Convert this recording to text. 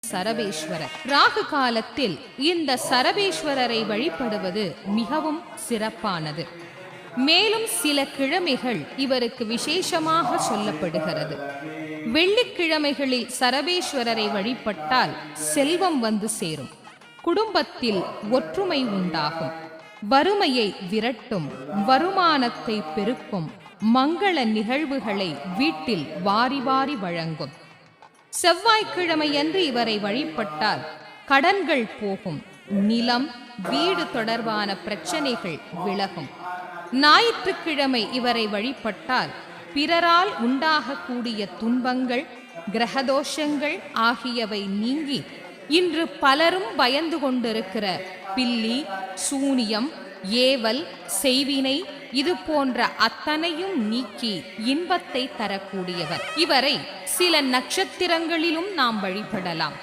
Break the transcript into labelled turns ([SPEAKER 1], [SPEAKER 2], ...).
[SPEAKER 1] சரபேஸ்வரர். ராகு காலத்தில் இந்த சரபேஸ்வரரை வழிபடுவது மிகவும் சிறப்பானது. மேலும் சில கிழமைகள் இவருக்கு விசேஷமாக சொல்லப்படுகிறது. வெள்ளிக்கிழமைகளில் சரபேஸ்வரரை வழிபட்டால் செல்வம் வந்து சேரும், குடும்பத்தில் ஒற்றுமை உண்டாகும், வறுமையை விரட்டும், வருமானத்தை பெருக்கும், மங்கள நிகழ்வுகளை வீட்டில் வாரி வாரி வழங்கும். செவ்வாய்க்கிழமையன்று இவரை வழிபட்டால் கடன்கள் போகும், நிலம் வீடு தொடர்பான பிரச்சனைகள் விலகும். ஞாயிற்றுக்கிழமை இவரை வழிபட்டால் பிறரால் உண்டாகக்கூடிய துன்பங்கள், கிரகதோஷங்கள் ஆகியவை நீங்கி இன்று பலரும் பயந்து கொண்டிருக்கிற பில்லி, சூனியம், ஏவல், செய்வினை இது போன்ற அத்தனையும் நீக்கி இன்பத்தை தரக்கூடியவர். இவரை சில நட்சத்திரங்களிலும் நாம் வழிபடலாம்.